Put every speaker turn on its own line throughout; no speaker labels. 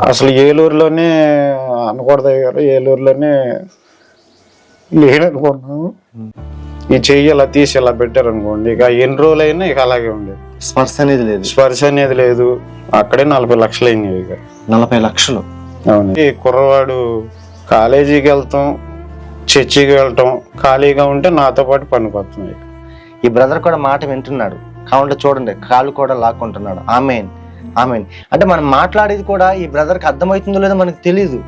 అసలు ఏలూరులోనే అనకూడదు గారు, ఏలూరులోనే లేడనుకున్నాను. ఈ చెయ్యి ఇలా తీసి ఇలా పెట్టారు అనుకోండి, ఇక ఎన్ని రోజులైనా ఇక అలాగే ఉండేది.
స్పర్శ అనేది లేదు.
అక్కడే 40 లక్షలు అయినాయి. ఇక
40 లక్షలు.
అవును. ఈ కుర్రవాడు కాలేజీకి వెళ్తాం, చర్చికి వెళ్ళటం, ఖాళీగా ఉంటే నాతో పాటు పనికొస్తున్నాయి.
ఈ బ్రదర్ కూడా మాట వింటున్నాడు. కావుంటే చూడండి, కాళ్ళు కూడా లాక్కుంటున్నాడు. ఆమేన్ ఆమేన్. అంటే మనం మాట్లాడేది కూడా ఈ బ్రదర్కి అర్థమవుతుందో లేదో మనకు తెలియదు.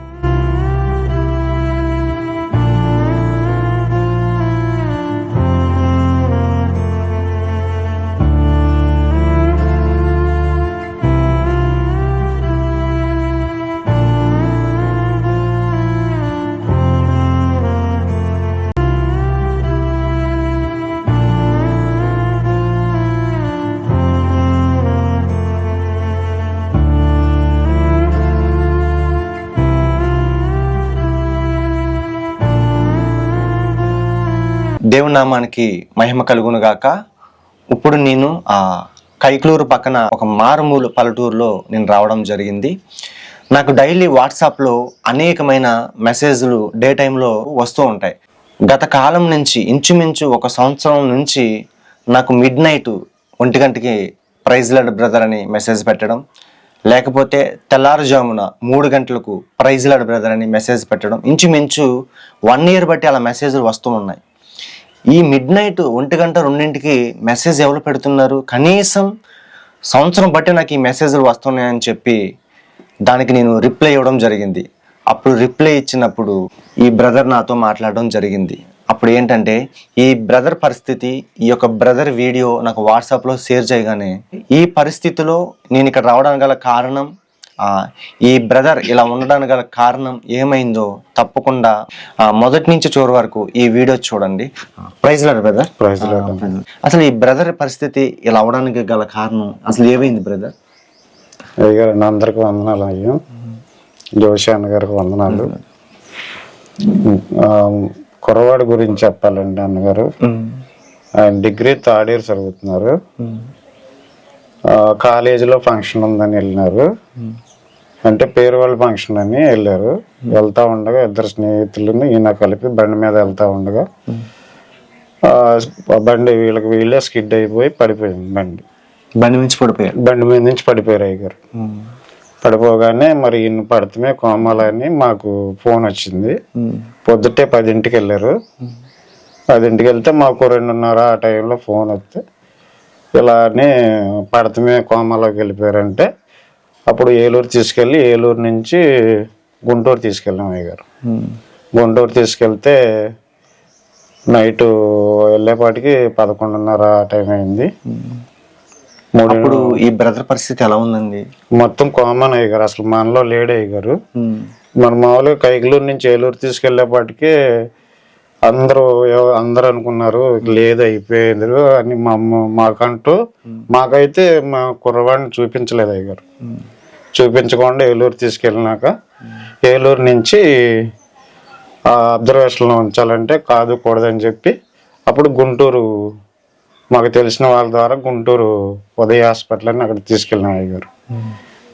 దేవుని నామానికి మహిమ కలుగును గాక. ఇప్పుడు నేను కైక్లూరు పక్కన ఒక మారుమూల పల్లెటూరులో నేను రావడం జరిగింది. నాకు డైలీ వాట్సాప్లో అనేకమైన మెసేజ్లు డే టైంలో వస్తూ ఉంటాయి. గత కాలం నుంచి ఇంచుమించు 1 సంవత్సరం నుంచి నాకు మిడ్ నైట్ 1 గంటకి ప్రైజ్ లార్డ్ బ్రదర్ అని మెసేజ్ పెట్టడం, లేకపోతే తెల్లారుజామున 3 గంటలకు ప్రైజ్ లార్డ్ బ్రదర్ అని మెసేజ్ పెట్టడం, ఇంచుమించు 1 ఇయర్ బట్టి అలా మెసేజ్లు వస్తూ ఉన్నాయి. ఈ మిడ్ నైట్ 1 గంట 2ంటికి మెసేజ్ ఎవరు పెడుతున్నారు? కనీసం సంవత్సరం బట్టి నాకు ఈ మెసేజ్లు వస్తున్నాయని చెప్పి దానికి నేను రిప్లై ఇవ్వడం జరిగింది. అప్పుడు రిప్లై ఇచ్చినప్పుడు ఈ బ్రదర్ నాతో మాట్లాడడం జరిగింది. అప్పుడు ఏంటంటే, ఈ బ్రదర్ పరిస్థితి, ఈ యొక్క బ్రదర్ వీడియో నాకు వాట్సాప్లో షేర్ చేయగానే, ఈ పరిస్థితిలో నేను ఇక్కడ రావడానికి గల కారణం, ఈ బ్రదర్ ఇలా ఉండడానికి గల కారణం ఏమైందో తప్పకుండా మొదటి నుంచి చివరి వరకు ఈ వీడియో చూడండి. Praise lord brother.
Praise lord.
అసలు ఈ బ్రదర్ పరిస్థితి ఇలా అవడానికి గల కారణం అసలు ఏమైంది బ్రదర్?
అయ్యారు అందరికి వందనాలు. అయ్యా జోషాన్ గారికి వందనాలు. కుర్రవాడి గురించి చెప్పాలండి అన్నగారు. ఆయన డిగ్రీ 3rd ఇయర్ చదువుతున్నారు. కాలేజీలో ఫంక్షన్ ఉందని వెళ్ళినారు. అంటే పేరు వాళ్ళ ఫంక్షన్ అని వెళ్ళారు. వెళ్తా ఉండగా 2 స్నేహితులను ఈయన కలిపి బండి మీద వెళ్తా ఉండగా బండి వీళ్ళే స్కిడ్ అయిపోయి పడిపోయింది. బండి మీద నుంచి పడిపోయారు అయ్యారు. పడిపోగానే మరి ఈయన పడితే కోమాలని మాకు ఫోన్ వచ్చింది. పొద్దుటే 10ంటికి వెళ్ళారు. 10ంటికి వెళ్తే మాకు 2:30 ఆ టైంలో ఫోన్ వస్తే ఇలానే పడితే కోమాలోకి వెళ్ళిపోయారంటే, అప్పుడు ఏలూరు తీసుకెళ్ళి, ఏలూరు నుంచి గుంటూరు తీసుకెళ్ళాం అయ్యారు. గుంటూరు తీసుకెళ్తే నైట్ వెళ్ళేపాటికి 11:30 ఆ టైం అయింది.
అప్పుడు ఈ బ్రదర్ పరిస్థితి ఎలా ఉందండి?
మొత్తం కామన్ అయ్యారు. అసలు మనలో లేడే అయ్యారు. మన మామూలుగా కైకలూరు నుంచి ఏలూరు తీసుకెళ్లేపాటికి అందరూ అనుకున్నారు లేదు అయిపోయింది అని. మాకైతే మా కుర్రవాడిని చూపించలేదు అయ్యారు. చూపించకుండా ఏలూరు తీసుకెళ్ళినాక ఏలూరు నుంచి అబ్జర్వేషన్లో ఉంచాలంటే కూడదని చెప్పి అప్పుడు గుంటూరు, మాకు తెలిసిన వాళ్ళ ద్వారా గుంటూరు ఉదయ హాస్పిటల్ అని అక్కడ తీసుకెళ్ళినాం అయ్యారు.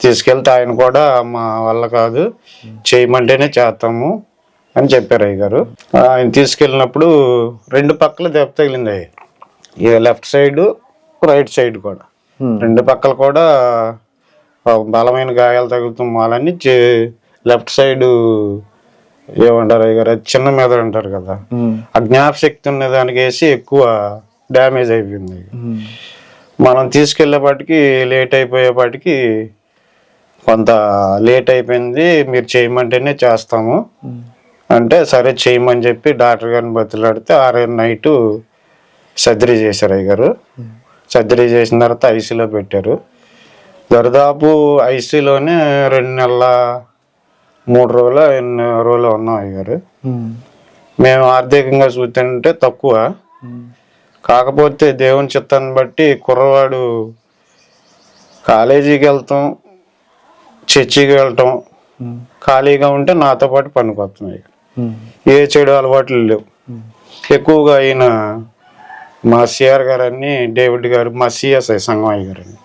తీసుకెళ్తే ఆయన కూడా మా వల్ల కాదు, చేయమంటేనే చేస్తాము అని చెప్పారు అయ్యారు. ఆయన తీసుకెళ్ళినప్పుడు 2 పక్కల దెబ్బ తగిలింది అయ్యారు. లెఫ్ట్ సైడ్, రైట్ సైడ్ కూడా 2 పక్కల కూడా బలమైన గాయాలు తగులుతాం. వాళ్ళని లెఫ్ట్ సైడ్ ఏమంటారు అయ్యారు, చిన్న మీద అంటారు కదా, ఆ జ్ఞాపశక్తి ఉన్న దానికి వేసి ఎక్కువ డ్యామేజ్ అయిపోయింది. మనం తీసుకెళ్లేపాటికి లేట్ అయిపోయేపాటికి కొంత లేట్ అయిపోయింది. మీరు చేయమంటేనే చేస్తాము అంటే సరే చేయమని చెప్పి డాక్టర్ గారిని బతిలాడితే నైట్ సర్జరీ చేశారు అయ్యారు. సర్జరీ చేసిన తర్వాత ఐసీలో పెట్టారు. దరిదాపు ఐసీలోనే 2 నెలల 3 రోజులు 8 రోజులు ఉన్నాం అయ్యారు. మేము ఆర్థికంగా చూస్తుంటే తక్కువ, కాకపోతే దేవుని చిత్తాన్ని బట్టి కుర్రవాడు కాలేజీకి వెళ్తాం, చర్చికి వెళ్ళటం, ఖాళీగా ఉంటే నాతో పాటు పనికొస్తున్నాయి. ఏ చెడు అలవాట్లు లేవు. ఎక్కువగా ఆయన మా సిఆర్ గారని, డేవిడ్ గారు, మా సిఎస్ఐ సంగమయ్య గారని,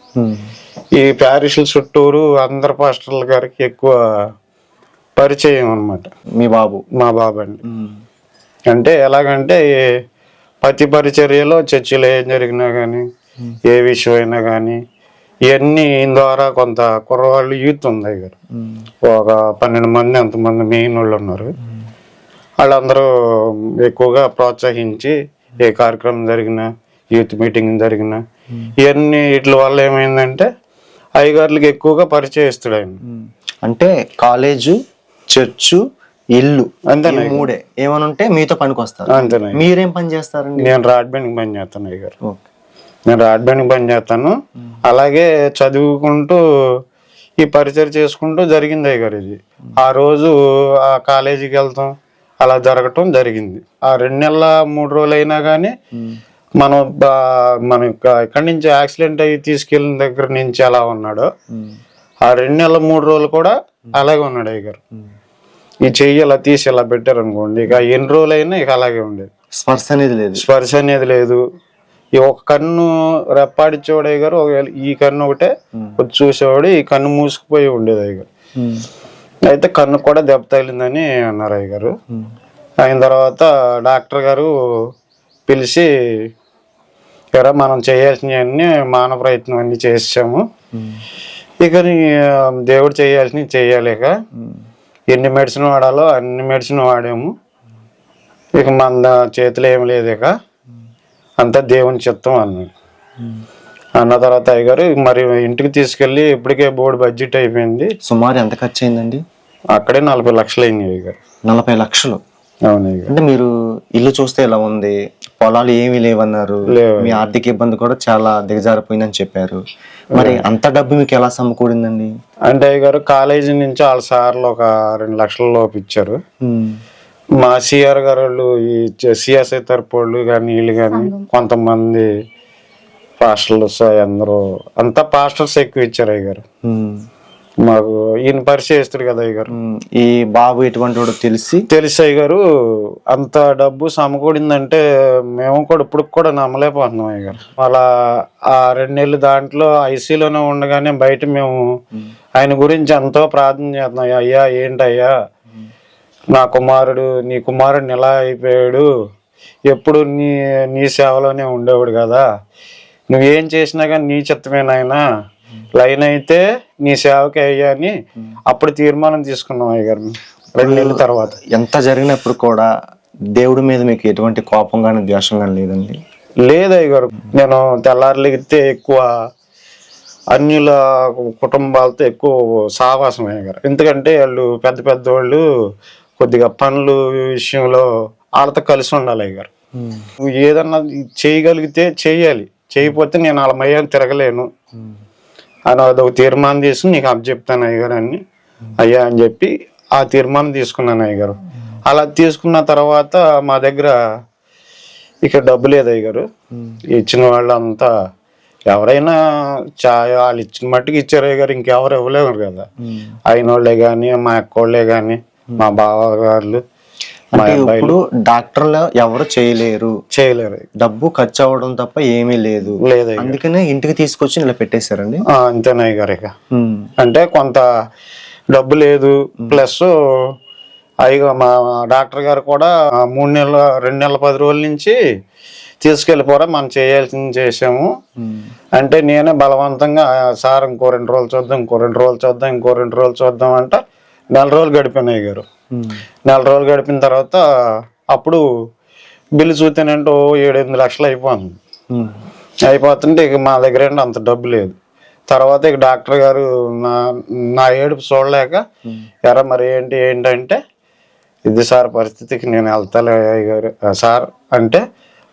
ఈ ప్యారిష్ల చుట్టూరు అందరు పాస్టర్ల గారికి ఎక్కువ పరిచయం అన్నమాట.
మీ బాబు?
మా బాబు అండి. అంటే ఎలాగంటే ప్రతి పరిచర్యలో చర్చిలో ఏం జరిగినా కానీ, ఏ విషయం అయినా కానీ, ఇవన్నీ ఈయన ద్వారా కొంత కుర్రవాళ్ళు యూత్ ఉంది అయ్యగారు. ఒక 12 మంది అంతమంది మెయిన్ వాళ్ళు ఉన్నారు. వాళ్ళందరూ ఎక్కువగా ప్రోత్సహించి ఏ కార్యక్రమం జరిగినా, యూత్ మీటింగ్ జరిగినా, ఇవన్నీ వీటి వల్ల ఏమైందంటే అయ్యగారులకి ఎక్కువగా పరిచయిస్తాడు ఆయన.
అంటే కాలేజు, చర్చు, ఇల్లు
అంతేనా?
ఈ మూడే ఏమని ఉంటే మీతో పనికి వస్తారు.
అంతేనా?
మీరేం పని చేస్తారండి?
నేను రాడ్ బ్యాండ్కి పని చేస్తాను అయ్యగారు.
ఓకే.
నేను రాడ్ బ్యాండ్కి పని చేస్తాను. అలాగే చదువుకుంటూ ఈ పరిచయం చేసుకుంటూ జరిగింది అయ్యగారు. ఇది ఆ రోజు ఆ కాలేజీకి వెళ్తాం, అలా జరగటం జరిగింది. ఆ 2 నెలల 3 రోజులు అయినా కానీ మనం ఇక్కడి నుంచి యాక్సిడెంట్ అయ్యి తీసుకెళ్ళిన దగ్గర నుంచి ఎలా ఉన్నాడో ఆ 2 నెలల 3 రోజులు కూడా అలాగే ఉన్నాడు అయ్యగారు. ఈ చెయ్యి ఇలా తీసి ఇలా పెట్టారు అనుకోండి, ఇక ఎన్ని రోజులైనా ఇక అలాగే ఉండేది.
స్పర్శ అనేది లేదు.
స్పర్శ అనేది లేదు. ఈ ఒక కన్ను రెప్పాడిచ్చేవాడు అయ్యగారు, ఈ కన్ను ఒకటే చూసేవాడు, ఈ కన్ను మూసుకుపోయి ఉండేది అయ్యగారు. అయితే కన్ను కూడా దెబ్బ తగిలిందని అన్నారు అయ్యగారు. అయిన తర్వాత డాక్టర్ గారు పిలిచి, ఎరా మనం చేయాల్సినవన్నీ మానవ ప్రయత్నం అన్ని చేసాము, ఇక దేవుడు చేయాల్సినవి చేయాలిక, ఎన్ని మెడిసిన్ వాడాలో అన్ని మెడిసిన్ వాడాము, ఇక మన చేతిలో ఏమి లేదు, ఇక అంతా దేవుని చిత్తం అన్నాడు. అన్న తర్వాత అయ్యగారు మరి ఇంటికి తీసుకెళ్ళి ఇప్పటికే బోర్డు బడ్జెట్ అయిపోయింది.
సుమారు ఎంత ఖర్చు అయిందండి?
అక్కడే 40 లక్షలు అయింది అయ్యగారు.
40 లక్షలు?
అవును.
అంటే మీరు ఇల్లు చూస్తే ఎలా ఉంది, పొలాలు ఏమీ లేవన్నారు, మీ ఆర్థిక ఇబ్బంది కూడా చాలా దిగజారిపోయిందని చెప్పారు. మరి అంత డబ్బు మీకు ఎలా సమకూడిందండి?
అంటే అయ్యగారు కాలేజీ నుంచి వాళ్ళ సార్లు ఒక 2 లక్షల లోపు ఇచ్చారు. మా సిఆర్ గారు వాళ్ళు, ఈ సిఎస్ఐ తరపు వాళ్ళు కానీ వీళ్ళు కానీ కొంతమంది పాస్టర్లు అందరూ అంతా పాస్టర్స్ ఎక్కువ ఇచ్చారు అయ్యగారు. మాకు ఈయన పరిచయిస్తాడు కదా అయ్యగారు.
ఈ బాబు ఎటువంటి వాడు తెలిసి
అయ్యగారు అంత డబ్బు సమకూడిందంటే మేము కూడా ఇప్పుడు కూడా నమ్మలేకపోతున్నాం అయ్యగారు. అలా ఆ 2 నెలలు దాంట్లో ఐసీలోనే ఉండగానే బయట మేము ఆయన గురించి ఎంతో ప్రార్థన చేస్తున్నాం. అయ్యా ఏంటయ్యా, నీ కుమారుడిని ఎలా అయిపోయాడు, ఎప్పుడు నీ సేవలోనే ఉండేవాడు కదా, నువ్వేం చేసినా కానీ నీ చిత్తమేనాయనా, లైన్ అయితే నీ సేవకి అయ్యా అని అప్పుడు తీర్మానం తీసుకున్నాం అయ్యగారు. 2 నెలల తర్వాత.
ఎంత జరిగినప్పుడు కూడా దేవుడి మీద మీకు ఎటువంటి కోపం కానీ ద్వేషం కానీ లేదండి?
లేదు అయ్యగారు. నేను తెల్లారులెగితే ఎక్కువ అన్యుల కుటుంబాలతో ఎక్కువ సావాసం అయ్యగారు. ఎందుకంటే వాళ్ళు పెద్ద పెద్ద వాళ్ళు కొద్దిగా పనులు విషయంలో వాళ్ళతో కలిసి ఉండాలి అయ్యగారు. నువ్వు ఏదన్నా చేయగలిగితే చెయ్యాలి, చేయకపోతే నేను వాళ్ళ మయ్యాన్ని తిరగలేను అని అదొక తీర్మానం తీసుకుని నీకు అప్పచెప్తాను అయ్యగారు అని అయ్యా అని చెప్పి ఆ తీర్మానం తీసుకున్నాను అయ్యగారు. అలా తీసుకున్న తర్వాత మా దగ్గర ఇక డబ్బు లేదు అయ్యగారు. ఇచ్చిన వాళ్ళంతా ఎవరైనా వాళ్ళు ఇచ్చిన మట్టుకు ఇచ్చారు అయ్యగారు, ఇంకెవరు ఇవ్వలేరు కదా. అయిన వాళ్ళే కానీ, మా అక్క వాళ్ళే కానీ, మా బావగారులు,
ఇప్పుడు డాక్టర్లు ఎవరు చేయలేరు, డబ్బు ఖర్చు అవ్వడం తప్ప ఏమీ లేదు, అందుకనే ఇంటికి తీసుకొచ్చి ఇలా పెట్టేశారండి.
అంతేనాయ్ గారు. ఇక అంటే కొంత డబ్బు లేదు, ప్లస్ మా డాక్టర్ గారు కూడా 2 నెలల 10 రోజుల నుంచి తీసుకెళ్ళిపోరా, మనం చేయాల్సింది చేసాము అంటే నేనే బలవంతంగా సార్ ఇంకో 2 రోజులు చూద్దాం, ఇంకో 2 రోజులు చూద్దాం, ఇంకో 2 రోజులు చూద్దాం అంటే 4 రోజులు గడిపినాయి గారు. 4 రోజులు గడిపిన తర్వాత అప్పుడు బిల్లు చూస్తేనంటే 7-8 లక్షలు అయిపోతుంటే ఇక మా దగ్గర ఏంటో అంత డబ్బు లేదు. తర్వాత ఇక డాక్టర్ గారు నా ఏడుపు చూడలేక, ఎరా మరి ఏంటంటే ఇది సార్ పరిస్థితికి నేను వెళ్తాలే గారు సార్ అంటే,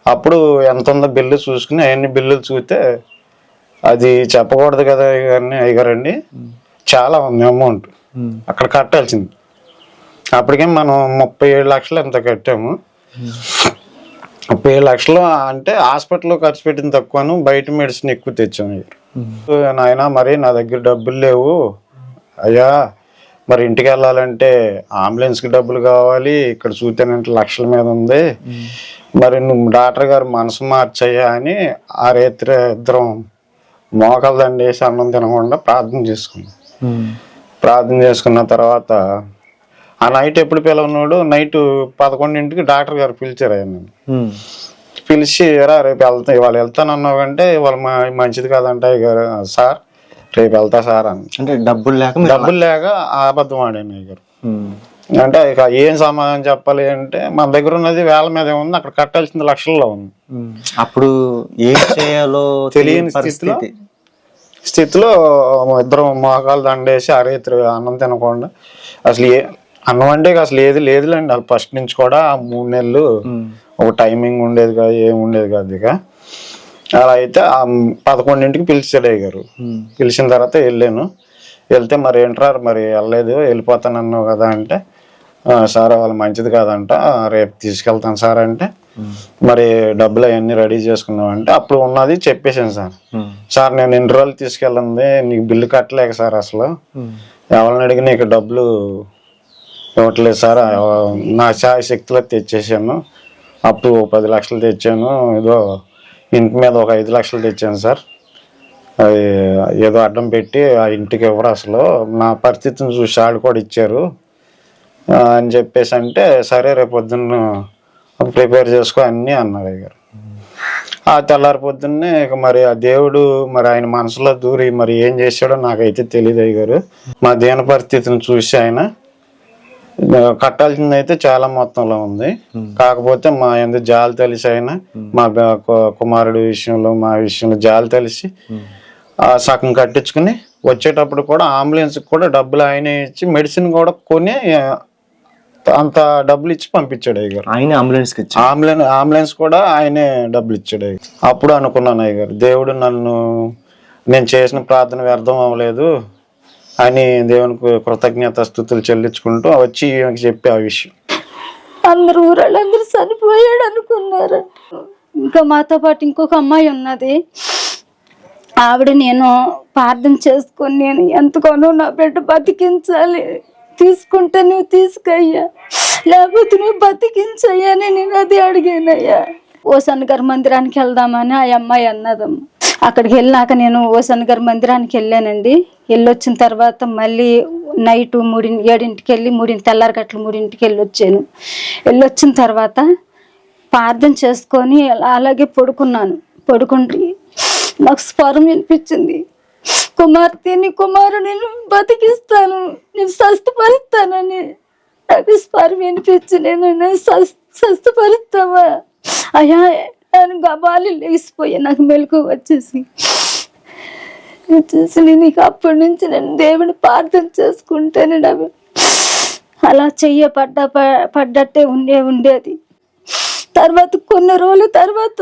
అప్పుడు ఎంత ఉందో బిల్లు చూసుకుని అవన్నీ బిల్లులు చూస్తే అది చెప్పకూడదు కదా అయ్యగారండి, చాలా ఉంది అమౌంట్ అక్కడ కట్టాల్సింది. అప్పటికే మనం 37 లక్షలు ఎంత కట్టాము. 37 లక్షలు అంటే హాస్పిటల్లో ఖర్చు పెట్టిన తక్కువను, బయట మెడిసిన్ ఎక్కువ తెచ్చాము. నాయన మరి నా దగ్గర డబ్బులు లేవు అయ్యా, మరి ఇంటికి వెళ్ళాలంటే అంబులెన్స్కి డబ్బులు కావాలి, ఇక్కడ చూస్తేనంటే లక్షల మీద ఉంది, మరి నువ్వు డాక్టర్ గారు మనసు మార్చయ్యా అని ఆ రేత్రి ఇద్దరం మోకాలు దండ వేసి అన్నం తినకుండా ప్రార్థన చేసుకున్నాం. ప్రార్థన చేసుకున్న తర్వాత ఆ నైట్ ఎప్పుడు పిలవనాడు, నైట్ 11ంటికి డాక్టర్ గారు పిలిచారు ఆయన. పిలిచి రేపు వెళ్తా, ఇవాళ వెళ్తానన్నావు అంటే ఇవాళ మంచిది కాదంట గారు సార్, రేపు వెళ్తా సార్ అని.
అంటే డబ్బులు లేక
అబద్ధం ఆడాను అయ్యారు. అంటే ఇక ఏం సమాధానం చెప్పాలి అంటే మన దగ్గర ఉన్నది వేల మీద ఉంది, అక్కడ కట్టాల్సింది లక్షల్లో ఉంది.
అప్పుడు ఏం చేయాలో
తెలియని స్థితిలో ఇద్దరు మోకాలు దండేసి అరేత్రి అన్నం తినకుండా, అసలు అన్నం అంటే అసలు ఏది లేదులేండి. వాళ్ళు ఫస్ట్ నుంచి కూడా 3 నెలలు ఒక టైమింగ్ ఉండేది కాదు, ఏమి ఉండేది కాదు. ఇక అలా అయితే 11ంటికి పిలిచాడు అయ్యారు. పిలిచిన తర్వాత వెళ్ళాను. వెళ్తే మరి ఏంట్రారు మరి వెళ్ళలేదు, వెళ్ళిపోతానన్నావు కదా అంటే, సార్ వాళ్ళు మంచిది కాదంట, రేపు తీసుకెళ్తాను సార్ అంటే, మరి డబ్బులు అవన్నీ రెడీ చేసుకున్నావు అంటే అప్పుడు ఉన్నది చెప్పేసాను సార్. సార్ నేను 2 రోజులు తీసుకెళ్ళండి, నీకు బిల్లు కట్టలేక సార్, అసలు ఎవరిని అడిగి నీకు డబ్బులు ఇవ్వట్లేదు సార్, నా శక్తిలో తెచ్చేసాను, అప్పుడు 10 లక్షలు తెచ్చాను, ఏదో ఇంటి మీద ఒక 5 లక్షలు తెచ్చాను సార్, అది ఏదో అడ్డం పెట్టి ఆ ఇంటికి ఎవరు అసలు నా పరిస్థితిని చూసి వాళ్ళు కూడా ఇచ్చారు అని చెప్పేసి అంటే, సరే రేపు పొద్దున్న ప్రిపేర్ చేసుకో అన్నీ అన్నారు అయ్యారు. ఆ తెల్లారి పొద్దున్నే ఇక మరి ఆ దేవుడు మరి ఆయన మనసులో దూరి మరి ఏం చేశాడో నాకైతే తెలియదు అయ్యారు. మా దీన పరిస్థితిని చూసి ఆయన కట్టాల్సింది అయితే చాలా మొత్తంలో ఉంది, కాకపోతే మా ఎందుకు జాలి తెలిసి ఆయన మా కుమారుడు విషయంలో మా విషయంలో జాలి తెలిసి సగం కట్టించుకుని వచ్చేటప్పుడు కూడా అంబులెన్స్ కూడా డబ్బులు ఆయనే ఇచ్చి మెడిసిన్ కూడా కొని అంత డబ్బులు ఇచ్చి పంపించాడు అయ్యారు.
ఆయన
అంబులెన్స్ కూడా ఆయనే డబ్బులు ఇచ్చాడు అయ్యారు. అప్పుడు అనుకున్నాను అయ్యారు, దేవుడు నేను చేసిన ప్రార్థన వ్యర్థం అవ్వలేదు అని దేవునికి కృతజ్ఞత స్తుతులు చెల్లించుకుంటూ వచ్చి చెప్పి ఆ విషయం.
అందరు ఊరాళ్ళందరూ చనిపోయాడు అనుకున్నారు. ఇంకా మాతో పాటు ఇంకొక అమ్మాయి ఉన్నది, ఆవిడ నేను ప్రార్థన చేసుకొని నేను ఎంతగానో నా బిడ్డ బతికించాలి, తీసుకుంటే నువ్వు తీసుకయ్యా, లేకపోతే నువ్వు బతికించయ్యా నేను అది అడిగానయ్యా. ఓసన్న గారి మందిరానికి వెళ్దామని ఆ అమ్మాయి అన్నదమ్మ. అక్కడికి వెళ్ళినాక నేను ఓసన్న గారి మందిరానికి వెళ్ళానండి. వెళ్ళొచ్చిన తర్వాత మళ్ళీ నైట్ 7ంటికి వెళ్ళి 3 తెల్లారి గట్ల 3ంటికి వెళ్ళొచ్చాను. వెళ్ళొచ్చిన తర్వాత ప్రార్థన చేసుకొని అలాగే పడుకుంటే నాకు స్వరం వినిపించింది, కుమార్తె నీ కుమారుడు నేను బతికిస్తాను, నేను స్వస్థపరుస్తానని. నాకు స్వరం వినిపించి నేను స్వస్థపరుస్తావా అయ్యా నేను గబాలి లేచిపోయా. నాకు మెలకు వచ్చేసి నేను ఇక అప్పటి నుంచి నేను దేవుని ప్రార్థన చేసుకుంటే నేను అలా పడ్డట్టే ఉండేది. తర్వాత కొన్ని రోజుల తర్వాత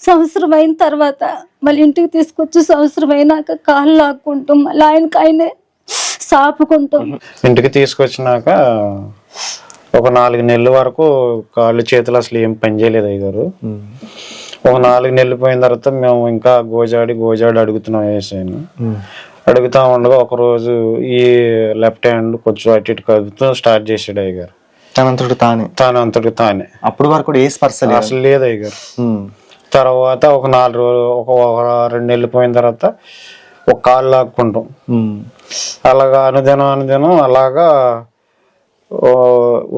సంవత్సరం అయిన తర్వాత మళ్ళీ ఇంటికి తీసుకొచ్చి సంవత్సరం అయినాక కాళ్ళు లాక్కుంటాం, మళ్ళీ ఆయనే సాపుకుంటాం.
ఇంటికి తీసుకొచ్చినాక ఒక 4 నెలల వరకు కాళ్ళు చేతులు అసలు ఏం పని చేయలేదు అయ్యారు. ఒక 4 నెలలు పోయిన తర్వాత మేము ఇంకా గోజాడి అడుగుతున్నాం వేసాను. అడుగుతా ఉండగా ఒకరోజు ఈ లెఫ్ట్ హ్యాండ్ కొంచెం అటు ఇటు కదుపుతూ స్టార్ట్ చేసాడు అయ్యారు. తనంతటికి తానే.
అప్పుడు వరకు కూడా ఏ స్పర్శ
అసలు లేదు అయ్యారు. తర్వాత ఒక 4 రోజులు ఒక 2 నెలలు పోయిన తర్వాత ఒక కాళ్ళు లాక్కుంటాం. అలాగా అనుదినం అలాగా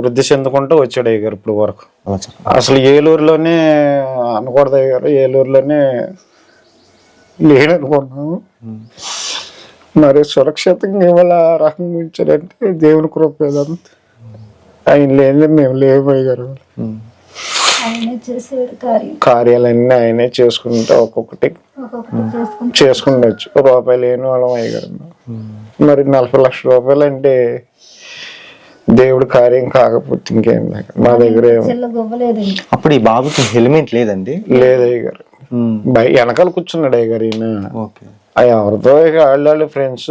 వృద్ధి చెందుకుంటూ వచ్చాడు అయ్యారు ఇప్పుడు వరకు. అసలు ఏలూరులోనే అనకూడదు అయ్యారు, ఏలూరులోనే లేననుకున్నాము. మరి సురక్షితంగా ఇవాళ రకంగా ఉంచాడంటే దేవుని కృపేదంతా. ఆయన లేని మేము లేము అయ్యారు. కార్యాలన్నీ ఆయనే చేసుకుంటా ఒక్కొక్కటి చేసుకుండొచ్చు. రూపాయలు లేని వాళ్ళం అయ్యారు. మరి 40 లక్షల రూపాయలు అంటే దేవుడు కార్యం కాకపోతే ఇంకేం మా దగ్గర.
అప్పుడు ఈ బాబుకి హెల్మెట్ లేదండి?
లేదు అయ్యారు, వెనకాల కూర్చున్నాడు అయ్యారు. ఈయన ఎవరితో వాళ్ళు ఫ్రెండ్స్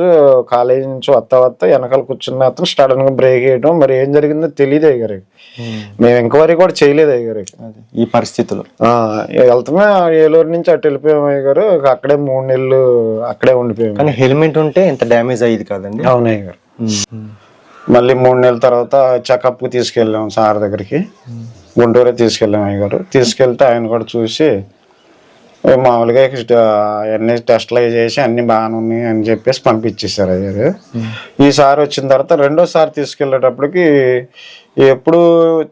కాలేజీ నుంచి వస్తా వెనకాల కూర్చున్న అతను సడన్ గా బ్రేక్ వేయడం, మరి ఏం జరిగిందో తెలియదు అయ్యారు. మేము ఎంక్వైరీ కూడా చేయలేదు అయ్యారు.
ఈ పరిస్థితుల్లో
వెళ్తున్నా ఏలూరు నుంచి అటు వెళ్ళిపోయాం అయ్యారు. అక్కడే 3 నెలలు అక్కడే ఉండిపోయాం.
కానీ హెల్మెట్ ఉంటే ఎంత డ్యామేజ్ అయ్యేది కాదండి.
అవును అయ్యారు. మళ్ళీ 3 నెలల తర్వాత చెకప్ కి తీసుకెళ్ళాం సార్ దగ్గరికి, గుంటూరే తీసుకెళ్ళాం అయ్యారు. తీసుకెళ్తే ఆయన కూడా చూసి మామూలుగా అన్ని టెస్ట్లు అవి చేసి అన్ని బాగానే ఉన్నాయి అని చెప్పేసి పంపించేశారు అయ్యారు. ఈసారి వచ్చిన తర్వాత రెండోసారి తీసుకెళ్ళేటప్పటికి ఎప్పుడు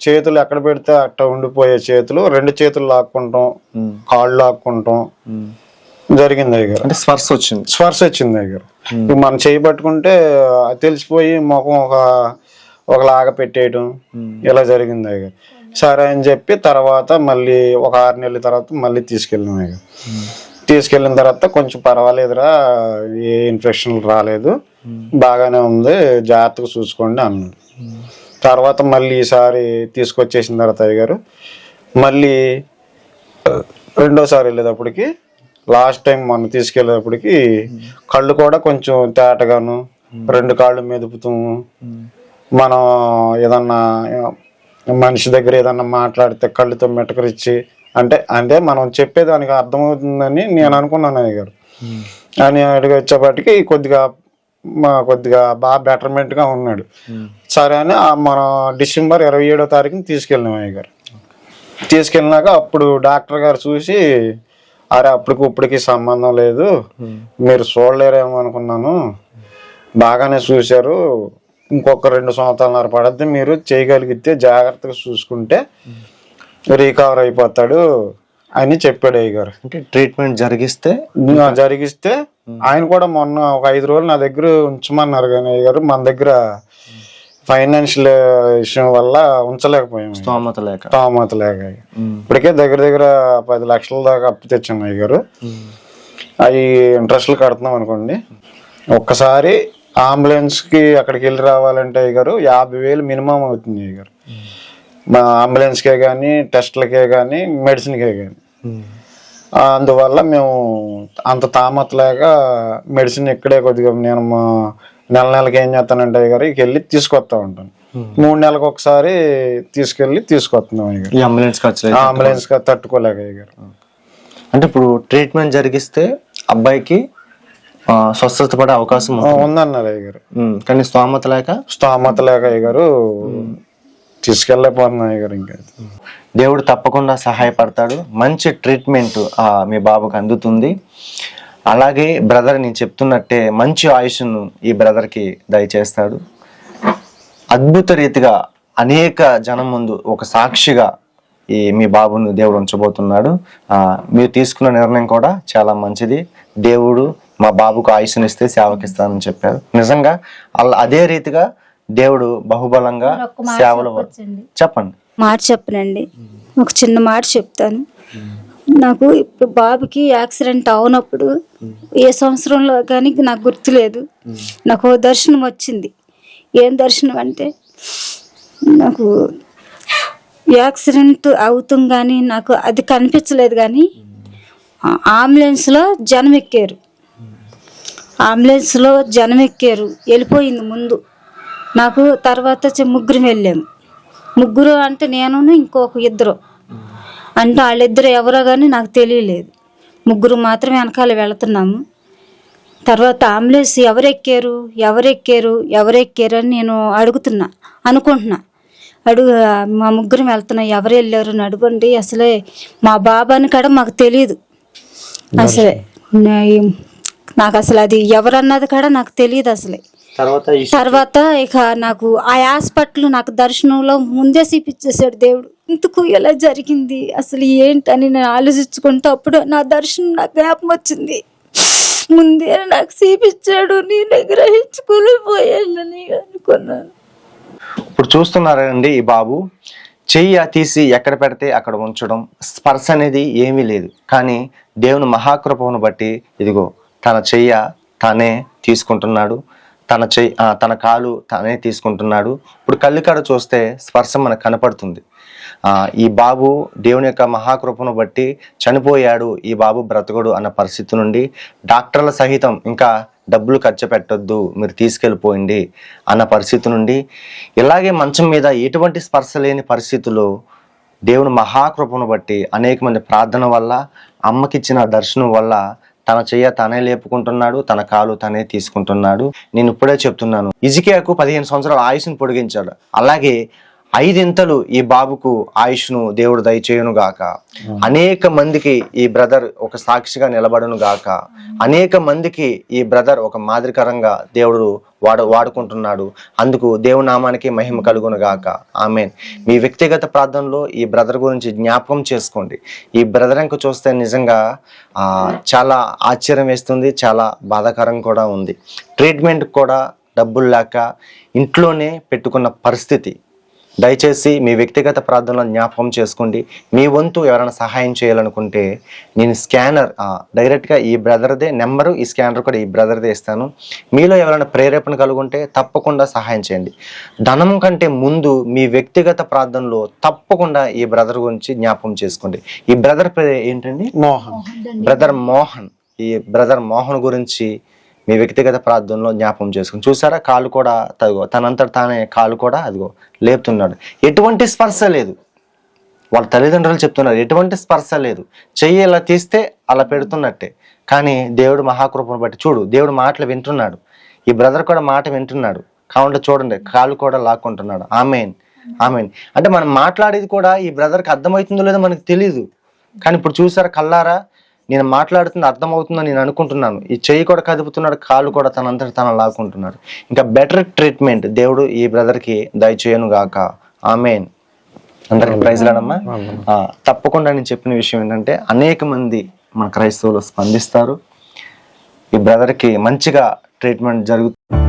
చేతులు ఎక్కడ పెడితే అట్ట ఉండిపోయే చేతులు, 2 చేతులు లాక్కుంటాం, కాళ్ళు లాక్కుంటాం జరిగింది అయ్యారు.
అంటే స్పర్శ
వచ్చింది అయ్యారు. మనం చేయి పట్టుకుంటే తెలిసిపోయి ముఖం ఒకలాగా పెట్టేయడం ఇలా జరిగింది అయ్యారు. సరే అని చెప్పి తర్వాత మళ్ళీ ఒక 6 నెలల తర్వాత మళ్ళీ తీసుకెళ్ళినాం అయ్యారు. తీసుకెళ్ళిన తర్వాత కొంచెం పర్వాలేదురా, ఏ ఇన్ఫెక్షన్ రాలేదు, బాగానే ఉంది, జాగ్రత్తగా చూసుకోండి అన్నాడు. తర్వాత మళ్ళీ ఈసారి తీసుకొచ్చేసిన తర్వాత అయ్యారు మళ్ళీ రెండోసారి వెళ్ళేటప్పటికి లాస్ట్ టైం మనం తీసుకెళ్ళేటప్పటికి కళ్ళు కూడా కొంచెం తేటగాను, 2 కాళ్ళు మెదుపుతాము, మనం ఏదన్నా మనిషి దగ్గర ఏదన్నా మాట్లాడితే కళ్ళుతో మెటకరిచ్చి అంటే మనం చెప్పేదానికి అర్థమవుతుందని నేను అనుకున్నాను అయ్యగారు. అని అడిగి వచ్చేపాటికి కొద్దిగా బాగా బెటర్మెంట్గా ఉన్నాడు. సరే అని మనం డిసెంబర్ 27వ తారీఖుని తీసుకెళ్ళినాం అయ్యగారు. తీసుకెళ్ళినాక అప్పుడు డాక్టర్ గారు చూసి, అరే ఇప్పటికి సంబంధం లేదు, మీరు చూడలేరేమో అనుకున్నాను, బాగానే చూశారు, ఇంకొక 2 సంవత్సరాలన్నర పడద్ది, మీరు చేయగలిగితే జాగ్రత్తగా చూసుకుంటే రికవర్ అయిపోతాడు అని చెప్పాడు అయ్యగారు.
అంటే ట్రీట్మెంట్
జరిగిస్తే ఆయన కూడా మొన్న ఒక 5 రోజులు నా దగ్గర ఉంచమన్నారు. కానీ అయ్యగారు మన దగ్గర ఫైనాన్షియల్ విషయం వల్ల ఉంచలేకపోయాం, స్తోమత లేక. ఇప్పటికే దగ్గర 10 లక్షల దాకా అప్పు తెచ్చాను అయ్యగారు. అవి ఇంట్రెస్ట్లు కడుతున్నాం అనుకోండి. ఒక్కసారి అంబులెన్స్కి అక్కడికి వెళ్ళి రావాలంటే అయ్యగారు 50,000 మినిమం అవుతుంది అయ్యగారు. మా అంబులెన్స్కే కానీ, టెస్ట్లకే కానీ, మెడిసిన్కే కానీ. అందువల్ల మేము అంత తామతలేక మెడిసిన్ ఇక్కడే కొద్దిగా నేను నెలకి ఏం చేస్తానంటే అయ్యగారు ఇక వెళ్ళి తీసుకొస్తా ఉంటాను. 3 నెలలకు ఒకసారి తీసుకొస్తున్నాం అయ్యగారు. అంబులెన్స్ తట్టుకోలేక అయ్యగారు.
అంటే ఇప్పుడు ట్రీట్మెంట్ జరిగిస్తే అబ్బాయికి స్వస్థత పడే అవకాశం
ఉందన్నారు అయ్యగారు.
కానీ స్తోమత లేక
అయ్యగారు తీసుకెళ్ళలేకపోతున్నా అయ్యగారు. ఇంకా
దేవుడు తప్పకుండా సహాయపడతాడు, మంచి ట్రీట్మెంట్ మీ బాబుకి అందుతుంది. అలాగే బ్రదర్ నేను చెప్తున్నట్టే మంచి ఆయుష్ను ఈ బ్రదర్కి దయచేస్తాడు. అద్భుత రీతిగా అనేక జనం ముందు ఒక సాక్షిగా మీ బాబును దేవుడు ఉంచబోతున్నాడు. మీరు తీసుకున్న నిర్ణయం కూడా చాలా మంచిది. దేవుడు మా బాబుకు ఆయుష్నిస్తే సేవకిస్తానని చెప్పారు. నిజంగా అదే రీతిగా దేవుడు బహుబలంగా సేవలు. చెప్పండి.
మాట చెప్పనండి, ఒక చిన్న మాట చెప్తాను. నాకు ఇప్పుడు బాబుకి యాక్సిడెంట్ అవునప్పుడు ఏ సంవత్సరంలో కానీ నాకు గుర్తులేదు. నాకు దర్శనం వచ్చింది. ఏం దర్శనం అంటే, నాకు యాక్సిడెంట్ అవుతుంది కానీ నాకు అది కనిపించలేదు. కానీ అంబులెన్స్లో జనం ఎక్కారు, వెళ్ళిపోయింది ముందు. నాకు తర్వాత 3 వెళ్ళాము. 3 అంటే నేను ఇంకొక 2 అంటే వాళ్ళిద్దరు ఎవరో కానీ నాకు తెలియలేదు. 3 మాత్రమే వెనకాల వెళుతున్నాము. తర్వాత అంబులెన్స్ ఎవరెక్కారు అని నేను అనుకుంటున్నా. మా 3 వెళ్తున్నాం, ఎవరు వెళ్ళారు అని అడగండి. అసలే మా బాబాని కూడా మాకు తెలియదు. అసలే నాకు అసలు అది ఎవరన్నది కూడా నాకు తెలియదు అసలే. తర్వాత ఇక నాకు ఆ హాస్పిటల్ నాకు దర్శనంలో ముందే చూపించేశాడు దేవుడు. ఎందుకు ఎలా జరిగింది అసలు ఏంటని నేను ఆలోచించుకుంటూ అప్పుడు నా దర్శనం నాకు జ్ఞాపకం వచ్చింది. ముందే నాకు చూపించాడు, నేను గ్రహించుకోలేకపోయానని అనుకున్నాను.
ఇప్పుడు చూస్తున్నారండి, ఈ బాబు చెయ్యి తీసి ఎక్కడ పెడితే అక్కడ ఉంచడం, స్పర్శ అనేది ఏమీ లేదు. కానీ దేవుని మహాకృపను బట్టి ఇదిగో తన చెయ్య తానే తీసుకుంటున్నాడు, తన కాలు తానే తీసుకుంటున్నాడు. ఇప్పుడు కళ్ళు కాడ చూస్తే స్పర్శ మనకు కనపడుతుంది. ఈ బాబు దేవుని యొక్క మహాకృపను బట్టి చనిపోయాడు, ఈ బాబు బ్రతకడు అన్న పరిస్థితి నుండి డాక్టర్ల సహితం ఇంకా డబ్బులు ఖర్చు పెట్టొద్దు, మీరు తీసుకెళ్ళిపోయింది అన్న పరిస్థితి నుండి ఇలాగే మంచం మీద ఎటువంటి స్పర్శ లేని పరిస్థితుల్లో దేవుని మహాకృపను బట్టి అనేక మంది ప్రార్థన వల్ల, అమ్మకిచ్చిన దర్శనం వల్ల తన చెయ్య తానే లేపుకుంటున్నాడు, తన కాలు తానే తీసుకుంటున్నాడు. నేను ఇప్పుడే చెప్తున్నాను, హిజ్కియాకు 15 సంవత్సరాల ఆయుష్ను పొడిగించాడు. అలాగే ఐదింతలు ఈ బాబుకు ఆయుష్ను దేవుడు దయచేయును గాక. అనేక మందికి ఈ బ్రదర్ ఒక సాక్షిగా నిలబడును గాక. అనేక మందికి ఈ బ్రదర్ ఒక మాదిరికరంగా దేవుడు వాడుకుంటున్నాడు. అందుకు దేవుని నామానికి మహిమ కలుగును గాక. ఆమేన్. మీ వ్యక్తిగత ప్రార్థనలో ఈ బ్రదర్ గురించి జ్ఞాపకం చేసుకోండి. ఈ బ్రదర్ ఇంక చూస్తే నిజంగా చాలా ఆశ్చర్యం వేస్తుంది, చాలా బాధాకరం కూడా ఉంది. ట్రీట్మెంట్ కూడా డబ్బులు లేక ఇంట్లోనే పెట్టుకున్న పరిస్థితి. దయచేసి మీ వ్యక్తిగత ప్రార్థనలో జ్ఞాపకం చేసుకోండి. మీ వంతు ఎవరైనా సహాయం చేయాలనుకుంటే నేను స్కానర్ డైరెక్ట్గా ఈ బ్రదర్దే నెంబరు, ఈ స్కానర్ కూడా ఈ బ్రదర్దే ఇస్తాను. మీలో ఎవరైనా ప్రేరేపణ కలుగుంటే తప్పకుండా సహాయం చేయండి. ధనం కంటే ముందు మీ వ్యక్తిగత ప్రార్థనలో తప్పకుండా ఈ బ్రదర్ గురించి జ్ఞాపకం చేసుకోండి. ఈ బ్రదర్ పేరు ఏంటండి?
మోహన్.
బ్రదర్ మోహన్. ఈ బ్రదర్ మోహన్ గురించి మీ వ్యక్తిగత ప్రార్థనలో జ్ఞాపకం చేసుకుని చూసారా, కాలు కూడా తనంతట తానే కాలు కూడా అదిగో లేపుతున్నాడు. ఎటువంటి స్పర్శ లేదు. వాళ్ళ తల్లిదండ్రులు చెప్తున్నారు ఎటువంటి స్పర్శ లేదు. చెయ్యి ఇలా తీస్తే అలా పెడుతున్నట్టే. కానీ దేవుడు మహాకృపను బట్టి చూడు, దేవుడు మాటలు వింటున్నాడు. ఈ బ్రదర్ కూడా మాట వింటున్నాడు. కావుంటే చూడండి, కాలు కూడా లాక్కుంటున్నాడు. ఆమేన్, ఆమేన్. అంటే మనం మాట్లాడేది కూడా ఈ బ్రదర్కి అర్థమవుతుందో లేదో మనకు తెలియదు. కానీ ఇప్పుడు చూసారా, కల్లారా నేను మాట్లాడుతుంది అర్థమవుతుందని నేను అనుకుంటున్నాను. ఈ చెయ్యి కూడా కదుపుతున్నాడు, కాలు కూడా తనంతట తన లాక్కుంటున్నాడు. ఇంకా బెటర్ ట్రీట్మెంట్ దేవుడు ఈ బ్రదర్కి దయచేయను గాక. ఆమేన్. అందరికి ప్రైజ్ లాడమ్మా. తప్పకుండా నేను చెప్పిన విషయం ఏంటంటే అనేక మంది మన క్రైస్తవులు స్పందిస్తారు. ఈ బ్రదర్కి మంచిగా ట్రీట్మెంట్ జరుగుతుంది.